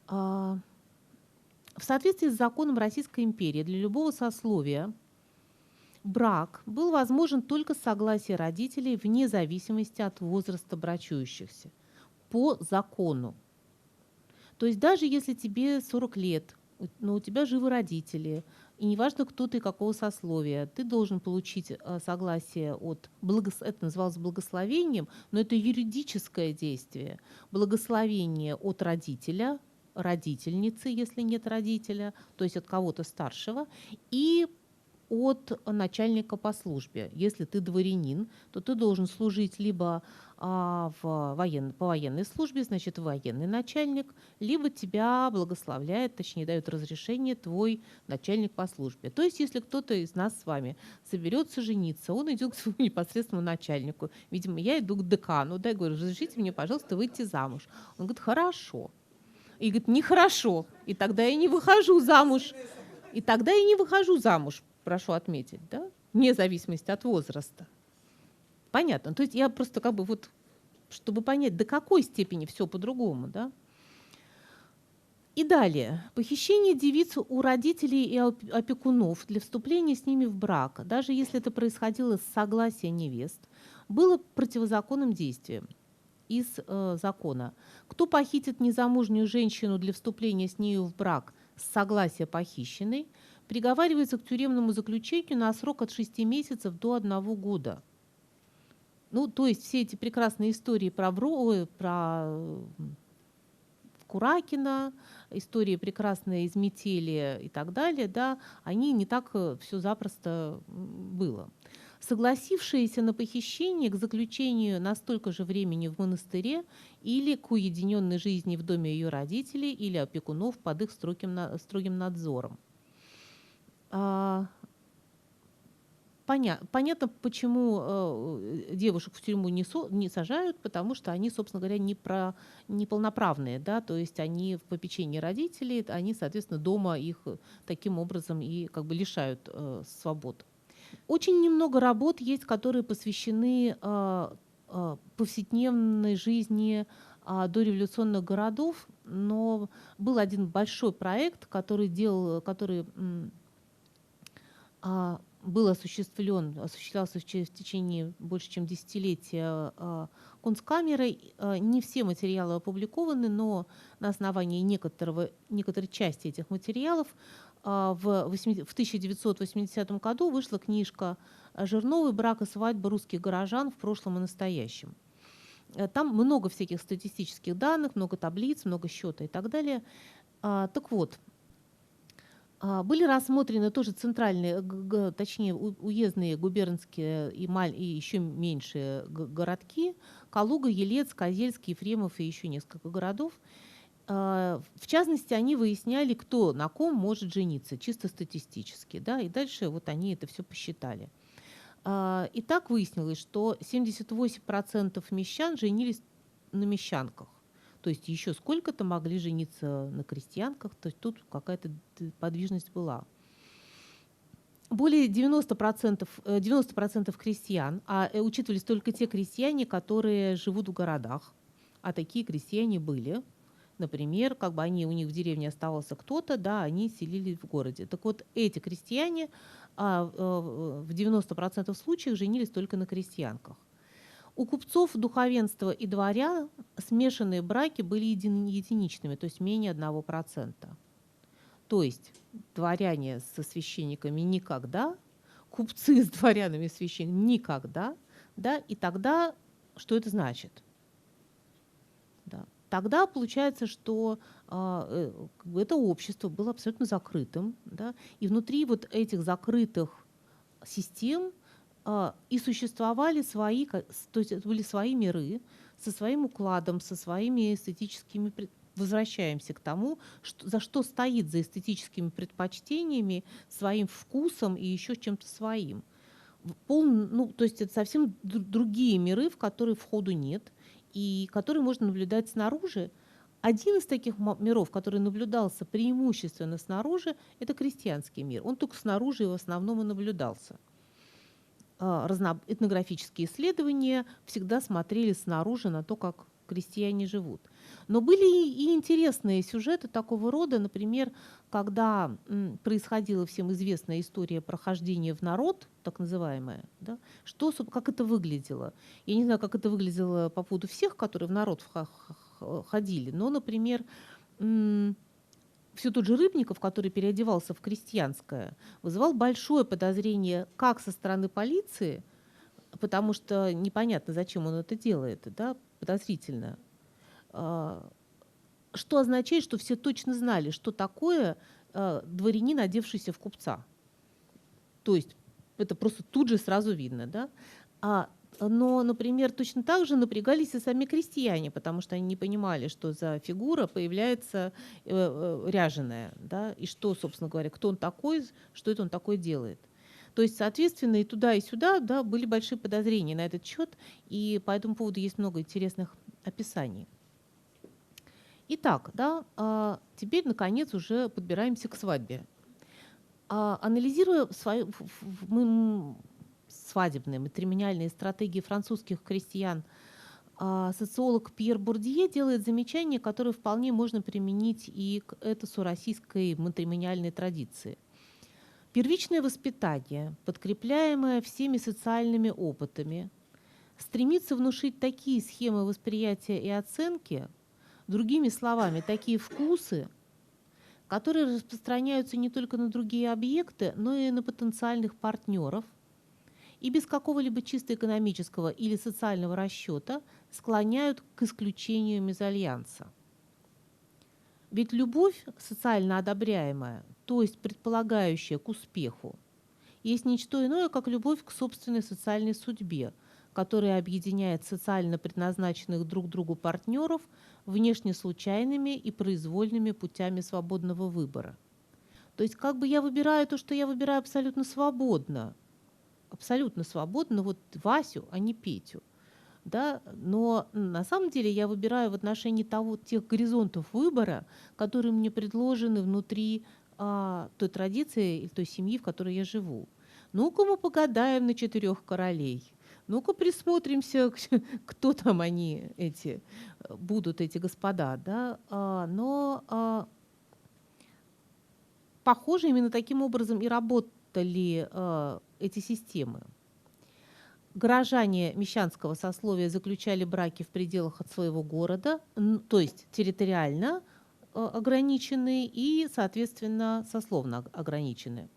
А, В соответствии с законом Российской империи для любого сословия брак был возможен только с согласия родителей вне зависимости от возраста брачующихся по закону. То есть даже если тебе 40 лет, но у тебя живы родители, и неважно, кто ты и какого сословия, ты должен получить согласие от это называлось благословением, но это юридическое действие. Благословение от родителя, родительницы, если нет родителя, то есть от кого-то старшего, и от начальника по службе. Если ты дворянин, то ты должен служить либо по военной службе, значит, военный начальник, либо тебя благословляет, точнее, дает разрешение твой начальник по службе. То есть, если кто-то из нас с вами соберется жениться, он идет к своему непосредственному начальнику. Видимо, я иду к декану, да, и говорю: разрешите мне, пожалуйста, выйти замуж. Он говорит: хорошо. И говорит: нехорошо. И тогда я не выхожу замуж. И тогда я не выхожу замуж, прошу отметить, да, вне зависимости от возраста. Понятно. То есть я просто как бы вот, чтобы понять, до какой степени все по-другому, да. И далее. Похищение девиц у родителей и опекунов для вступления с ними в брак, даже если это происходило с согласия невест, было противозаконным действием из закона. Кто похитит незамужнюю женщину для вступления с нею в брак с согласия похищенной, приговаривается к тюремному заключению на срок от 6 месяцев до 1 года. Ну, то есть все эти прекрасные истории про Куракина, истории прекрасные из метели и так далее, да, они не так все запросто было. Согласившиеся на похищение к заключению на столько же времени в монастыре или к уединенной жизни в доме ее родителей или опекунов под их строгим надзором. Понятно, почему девушек в тюрьму не сажают, потому что они, собственно говоря, неполноправные, да, то есть они в попечении родителей, они, соответственно, дома их таким образом и как бы лишают свобод. Очень немного работ есть, которые посвящены повседневной жизни дореволюционных городов, но был один большой проект, который был осуществлялся в течение больше чем десятилетия Кунсткамерой. Не все материалы опубликованы, но на основании некоторой части этих материалов в 1980 году вышла книжка Жирновой «Брак и свадьба русских горожан в прошлом и настоящем». Там много всяких статистических данных, много таблиц, много счета и так далее. Так вот, были рассмотрены тоже центральные, точнее уездные, губернские и еще меньшие городки: Калуга, Елец, Козельск, Ефремов и еще несколько городов. В частности, они выясняли, кто на ком может жениться, чисто статистически, да, и дальше вот они это все посчитали. И так выяснилось, что 78% мещан женились на мещанках. То есть еще сколько-то могли жениться на крестьянках, то есть тут какая-то подвижность была. Более 90% крестьян, учитывались только те крестьяне, которые живут в городах, а такие крестьяне были. Например, как бы у них в деревне оставался кто-то, да, они селились в городе. Так вот, эти крестьяне в 90% случаев женились только на крестьянках. У купцов, духовенства и дворян смешанные браки были единичными, то есть менее 1%. То есть дворяне со священниками никогда, купцы с дворянами и священниками никогда, да, и тогда что это значит? Да. Тогда получается, что это общество было абсолютно закрытым, да, и внутри вот этих закрытых систем и существовали свои, то есть это были свои миры со своим укладом, со своими эстетическими. Возвращаемся к тому, за что стоит за эстетическими предпочтениями, своим вкусом и еще чем-то своим. То есть это совсем другие миры, в которые входу нет, и которые можно наблюдать снаружи. Один из таких миров, который наблюдался преимущественно снаружи, это крестьянский мир. Он только снаружи и в основном и наблюдался. Этнографические исследования всегда смотрели снаружи на то, как крестьяне живут. Но были и интересные сюжеты такого рода, например, когда происходила всем известная история прохождения в народ, так называемая, да, как это выглядело. Я не знаю, как это выглядело по поводу всех, которые в народ ходили, но, например, все тот же Рыбников, который переодевался в крестьянское, вызывал большое подозрение как со стороны полиции, потому что непонятно, зачем он это делает, да, подозрительно. Что означает, что все точно знали, что такое дворянин, одевшийся в купца. То есть это просто тут же сразу видно, да. Но, например, точно так же напрягались и сами крестьяне, потому что они не понимали, что за фигура появляется ряженая, да, и что, собственно говоря, кто он такой, что это он такое делает. То есть, соответственно, и туда, и сюда, да, были большие подозрения на этот счет, и по этому поводу есть много интересных описаний. Итак, да, теперь, наконец, уже подбираемся к свадьбе. Анализируя свадебные матримониальные стратегии французских крестьян, социолог Пьер Бурдье делает замечание, которое вполне можно применить и к этосу российской матримониальной традиции. Первичное воспитание, подкрепляемое всеми социальными опытами, стремится внушить такие схемы восприятия и оценки, другими словами, такие вкусы, которые распространяются не только на другие объекты, но и на потенциальных партнеров, и без какого-либо чисто экономического или социального расчета склоняют к исключению мезальянса. Ведь любовь, социально одобряемая, то есть предполагающая к успеху, есть ничто иное, как любовь к собственной социальной судьбе, которая объединяет социально предназначенных друг другу партнеров внешне случайными и произвольными путями свободного выбора. То есть как бы я выбираю то, что я выбираю абсолютно свободно, вот Васю, а не Петю. Да? Но на самом деле я выбираю в отношении тех горизонтов выбора, которые мне предложены внутри той традиции или той семьи, в которой я живу. Ну-ка мы погадаем на 4 королей. Ну-ка присмотримся, кто там они будут, эти господа. Да? Похоже, именно таким образом и работали эти системы. Горожане мещанского сословия заключали браки в пределах от своего города, то есть территориально ограниченные и, соответственно, сословно ограниченные.